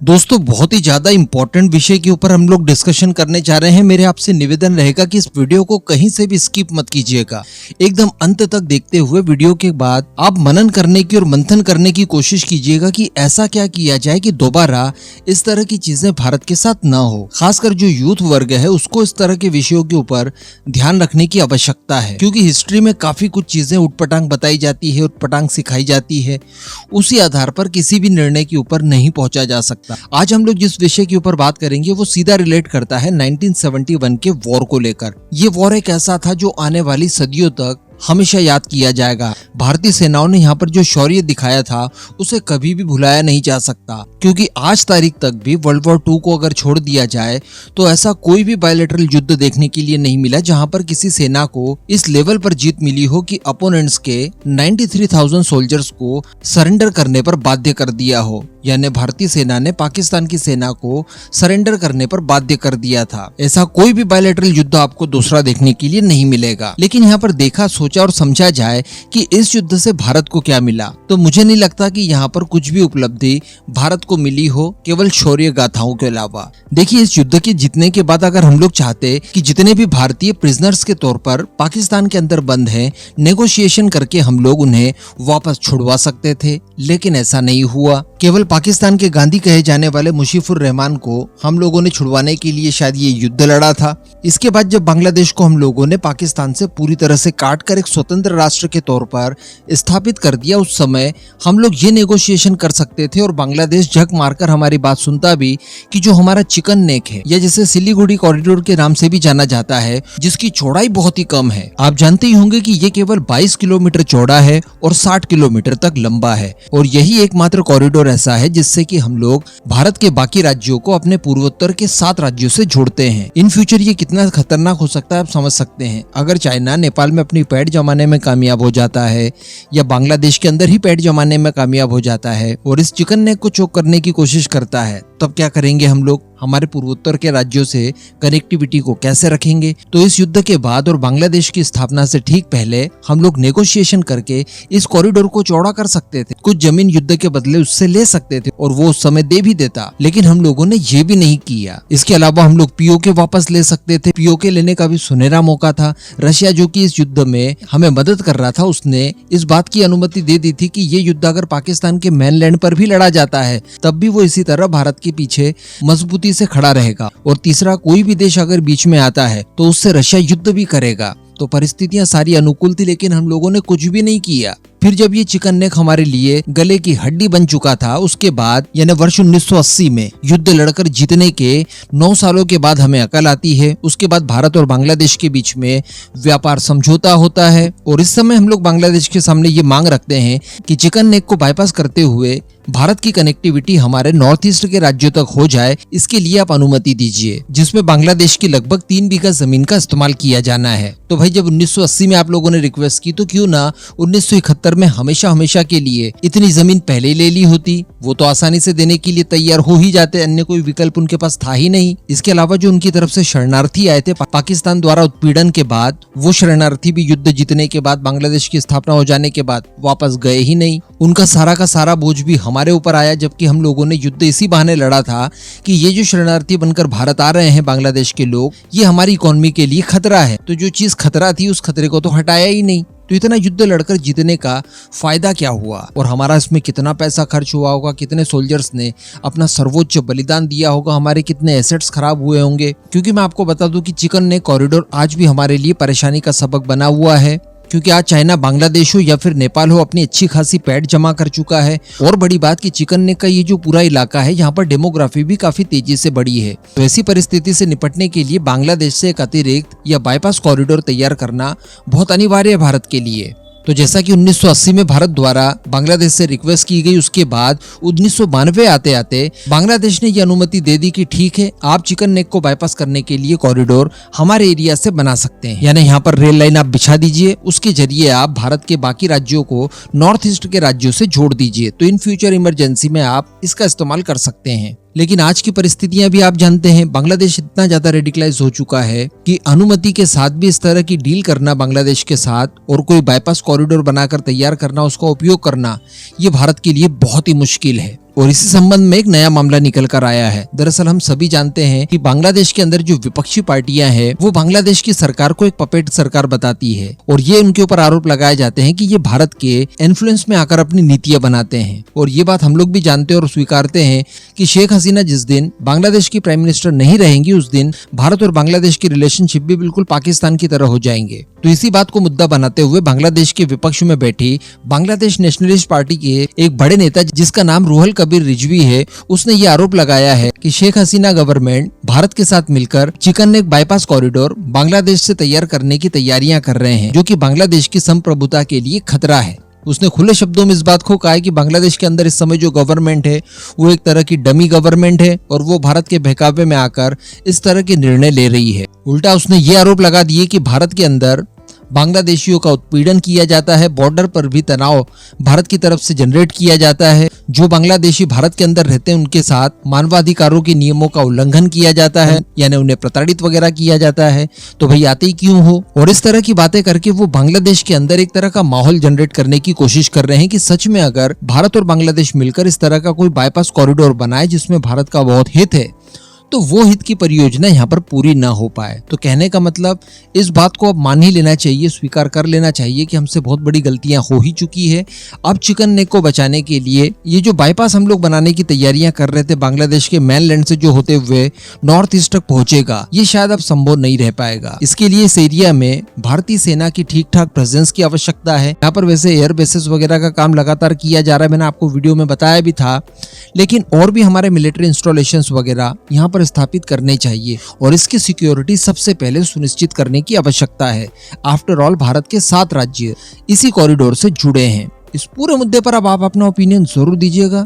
दोस्तों बहुत ही ज्यादा इंपॉर्टेंट विषय के ऊपर हम लोग डिस्कशन करने जा रहे हैं। मेरे आपसे निवेदन रहेगा कि इस वीडियो को कहीं से भी स्किप मत कीजिएगा। एकदम अंत तक देखते हुए वीडियो के बाद आप मनन करने की और मंथन करने की कोशिश कीजिएगा कि ऐसा क्या किया जाए कि दोबारा इस तरह की चीजें भारत के साथ ना हो। खासकर जो यूथ वर्ग है उसको इस तरह के विषयों के ऊपर ध्यान रखने की आवश्यकता है, क्योंकि हिस्ट्री में काफी कुछ चीजें उटपटांग बताई जाती है, उटपटांग सिखाई जाती है। उसी आधार पर किसी भी निर्णय के ऊपर नहीं पहुंचा जा सकता। आज हम लोग जिस विषय के ऊपर बात करेंगे वो सीधा रिलेट करता है 1971 के वॉर को लेकर। ये वॉर एक ऐसा था जो आने वाली सदियों तक हमेशा याद किया जाएगा। भारतीय सेनाओं ने यहाँ पर जो शौर्य दिखाया था उसे कभी भी भुलाया नहीं जा सकता, क्योंकि आज तारीख तक भी वर्ल्ड वॉर 2 को अगर छोड़ दिया जाए तो ऐसा कोई भी बायलैटरल युद्ध देखने के लिए नहीं मिला जहाँ पर किसी सेना को इस लेवल पर जीत मिली हो कि अपोनेंट्स के 93,000 सोल्जर्स को सरेंडर करने पर बाध्य कर दिया हो। यानी भारतीय सेना ने पाकिस्तान की सेना को सरेंडर करने पर बाध्य कर दिया था। ऐसा कोई भी बायलैटरल युद्ध आपको दूसरा देखने के लिए नहीं मिलेगा। लेकिन यहाँ पर देखा, सोचा और समझा जाए कि इस युद्ध से भारत को क्या मिला, तो मुझे नहीं लगता कि यहाँ पर कुछ भी उपलब्धि भारत को मिली हो, केवल शौर्य गाथाओं के अलावा। देखिए, इस युद्ध के जीतने के बाद अगर हम लोग चाहते कि जितने भी भारतीय प्रिजनर्स के तौर पर पाकिस्तान के अंदर बंद हैं, नेगोशिएशन करके हम लोग उन्हें वापस छुड़वा सकते थे, लेकिन ऐसा नहीं हुआ। केवल पाकिस्तान के गांधी कहे जाने वाले मुशीफुर रहमान को हम लोगों ने छुड़वाने के लिए शायद ये युद्ध लड़ा था। इसके बाद जब बांग्लादेश को हम लोगों ने पाकिस्तान से पूरी तरह से काट कर एक स्वतंत्र राष्ट्र के तौर पर स्थापित कर दिया, उस समय हम लोग ये नेगोशिएशन कर सकते थे और बांग्लादेश झक मारकर हमारी बात सुनता भी कि जो हमारा चिकन नेक है, या जिसे सिलीगुड़ी कॉरिडोर के नाम से भी जाना जाता है, जिसकी चौड़ाई बहुत ही कम है। आप जानते ही होंगे कि ये केवल 22 किलोमीटर चौड़ा है और 60 किलोमीटर तक लंबा है, और यही एकमात्र कॉरिडोर ऐसा है जिससे कि हम लोग भारत के बाकी राज्यों को अपने पूर्वोत्तर के 7 राज्यों से जोड़ते हैं। इन फ्यूचर ये कितना खतरनाक हो सकता है आप समझ सकते हैं। अगर चाइना नेपाल में अपनी पैठ जमाने में कामयाब हो जाता है, या बांग्लादेश के अंदर ही पैठ जमाने में कामयाब हो जाता है और इस चिकन नेक को चोक करने की कोशिश करता है, तब क्या करेंगे हम लोग? हमारे पूर्वोत्तर के राज्यों से कनेक्टिविटी को कैसे रखेंगे? तो इस युद्ध के बाद और बांग्लादेश की स्थापना से ठीक पहले हम लोग नेगोशिएशन करके इस कॉरिडोर को चौड़ा कर सकते थे। कुछ जमीन युद्ध के बदले उससे ले सकते थे और वो उस समय दे भी देता, लेकिन हम लोगों ने ये भी नहीं किया। इसके अलावा हम लोग पीओके वापस ले सकते थे। पीओके लेने का भी सुनहरा मौका था। रशिया जो कि इस युद्ध में हमें मदद कर रहा था, उसने इस बात की अनुमति दे दी थी कि ये युद्ध अगर पाकिस्तान के मेनलैंड पर भी लड़ा जाता है तब भी वो इसी तरह भारत के पीछे मजबूती से खड़ा रहेगा। और तीसरा, कोई भी देश अगर बीच में आता है तो उससे रशिया युद्ध भी करेगा। तो परिस्थितियां सारी अनुकूल थी, लेकिन हम लोगों ने कुछ भी नहीं किया। फिर जब ये चिकन नेक हमारे लिए गले की हड्डी बन चुका था, उसके बाद यानी वर्ष 1980 में युद्ध लड़कर जीतने के 9 सालों के बाद हमें अकल आती है। उसके बाद भारत और बांग्लादेश के बीच में व्यापार समझौता होता है, और इस समय हम लोग बांग्लादेश के सामने ये मांग रखते हैं कि चिकन नेक को बाईपास करते हुए भारत की कनेक्टिविटी हमारे नॉर्थ ईस्ट के राज्यों तक हो जाए, इसके लिए आप अनुमति दीजिए, जिसमें बांग्लादेश की लगभग 3 बीघा जमीन का इस्तेमाल किया जाना है। तो भाई, जब 1980 में आप लोगों ने रिक्वेस्ट की, तो क्यों ना 1971 में हमेशा के लिए इतनी जमीन पहले ही ले ली होती। वो तो आसानी से देने के लिए तैयार हो ही जाते, अन्य कोई विकल्प उनके पास था ही नहीं। इसके अलावा जो उनकी तरफ से शरणार्थी आए थे पाकिस्तान द्वारा उत्पीड़न के बाद, वो शरणार्थी भी युद्ध जीतने के बाद, बांग्लादेश की स्थापना हो जाने के बाद वापस गए ही नहीं। उनका सारा का सारा बोझ भी हमारे ऊपर आया, जबकि हम लोगों ने युद्ध इसी बहाने लड़ा था कि ये जो शरणार्थी बनकर भारत आ रहे हैं बांग्लादेश के लोग, ये हमारी इकोनॉमी के लिए खतरा है। तो जो चीज खतरा थी उस खतरे को तो हटाया ही नहीं। तो इतना युद्ध लड़कर जीतने का फायदा क्या हुआ, और हमारा इसमें कितना पैसा खर्च हुआ होगा, कितने सोल्जर्स ने अपना सर्वोच्च बलिदान दिया होगा, हमारे कितने एसेट्स खराब हुए होंगे। क्योंकि मैं आपको बता दूं कि चिकन नेक कॉरिडोर आज भी हमारे लिए परेशानी का सबक बना हुआ है, क्योंकि आज चाइना बांग्लादेश हो या फिर नेपाल हो, अपनी अच्छी खासी पैठ जमा कर चुका है। और बड़ी बात कि चिकन नेक का ये जो पूरा इलाका है, यहाँ पर डेमोग्राफी भी काफी तेजी से बढ़ी है। तो ऐसी परिस्थिति से निपटने के लिए बांग्लादेश से एक अतिरिक्त या बाईपास कॉरिडोर तैयार करना बहुत अनिवार्य है भारत के लिए। तो जैसा कि 1980 में भारत द्वारा बांग्लादेश से रिक्वेस्ट की गई, उसके बाद 1992 आते आते बांग्लादेश ने ये अनुमति दे दी कि ठीक है, आप चिकन नेक को बाईपास करने के लिए कॉरिडोर हमारे एरिया से बना सकते हैं। यानी यहाँ पर रेल लाइन आप बिछा दीजिए, उसके जरिए आप भारत के बाकी राज्यों को नॉर्थ ईस्ट के राज्यों से जोड़ दीजिए। तो इन फ्यूचर इमरजेंसी में आप इसका इस्तेमाल कर सकते हैं। लेकिन आज की परिस्थितियां भी आप जानते हैं, बांग्लादेश इतना ज्यादा रेडिकलाइज हो चुका है कि अनुमति के साथ भी इस तरह की डील करना बांग्लादेश के साथ और कोई बाईपास कॉरिडोर बनाकर तैयार करना, उसका उपयोग करना, ये भारत के लिए बहुत ही मुश्किल है। और इसी संबंध में एक नया मामला निकल कर आया है। दरअसल हम सभी जानते हैं कि बांग्लादेश के अंदर जो विपक्षी पार्टियां हैं वो बांग्लादेश की सरकार को एक पपेट सरकार बताती है और ये उनके ऊपर आरोप लगाए जाते हैं कि ये भारत के इन्फ्लुएंस में आकर अपनी नीतियां बनाते हैं। और ये बात हम लोग भी जानते हैं और स्वीकारते हैं कि शेख हसीना जिस दिन बांग्लादेश की प्राइम मिनिस्टर नहीं रहेंगी उस दिन भारत और बांग्लादेश की रिलेशनशिप भी बिल्कुल पाकिस्तान की तरह हो जाएंगे। तो इसी बात को मुद्दा बनाते हुए बांग्लादेश के विपक्ष में बैठी बांग्लादेश नेशनलिस्ट पार्टी के एक बड़े नेता जिसका नाम रूहुल कबीर रिजवी है, उसने ये आरोप लगाया है कि शेख हसीना गवर्नमेंट भारत के साथ मिलकर chicken neck bypass corridor Bangladesh से तैयार करने की तैयारियां कर रहे हैं, जो कि बांग्लादेश की संप्रभुता के लिए खतरा है। उसने खुले शब्दों में इस बात को कहा है कि बांग्लादेश के अंदर इस समय जो गवर्नमेंट है वो एक तरह की डमी गवर्नमेंट है और वो भारत के बहकावे में आकर इस तरह के निर्णय ले रही है। उल्टा उसने ये आरोप लगा दिए कि भारत के अंदर बांग्लादेशियों का उत्पीड़न किया जाता है, बॉर्डर पर भी तनाव भारत की तरफ से जनरेट किया जाता है, जो बांग्लादेशी भारत के अंदर रहते हैं उनके साथ मानवाधिकारों के नियमों का उल्लंघन किया जाता है, यानी उन्हें प्रताड़ित वगैरह किया जाता है, तो भाई आते ही क्यों हो। और इस तरह की बातें करके वो बांग्लादेश के अंदर एक तरह का माहौल जनरेट करने की कोशिश कर रहे हैं कि सच में अगर भारत और बांग्लादेश मिलकर इस तरह का कोई बाईपास कॉरिडोर बनाए जिसमें भारत का बहुत हित है, तो वो हित की परियोजना यहाँ पर पूरी ना हो पाए। तो कहने का मतलब इस बात को अब मान ही लेना चाहिए, स्वीकार कर लेना चाहिए कि हमसे बहुत बड़ी गलतियां हो ही चुकी है। अब चिकन नेक को बचाने के लिए ये जो बाईपास हम लोग बनाने की तैयारियां कर रहे थे बांग्लादेश के मेनलैंड से जो होते हुए नॉर्थ ईस्ट तक पहुंचेगा, ये शायद अब संभव नहीं रह पाएगा। इसके लिए इस एरिया में भारतीय सेना की ठीक ठाक प्रेजेंस की आवश्यकता है। यहाँ पर वैसे एयर बेसेस वगैरह का काम लगातार किया जा रहा है, मैंने आपको वीडियो में बताया भी था, लेकिन और भी हमारे मिलिट्री इंस्टॉलेशन वगैरह यहाँ पर स्थापित करने चाहिए और इसकी सिक्योरिटी सबसे पहले सुनिश्चित करने की आवश्यकता है। आफ्टर ऑल भारत के 7 राज्य इसी कॉरिडोर से जुड़े हैं। इस पूरे मुद्दे पर अब आप अपना ओपिनियन जरूर दीजिएगा।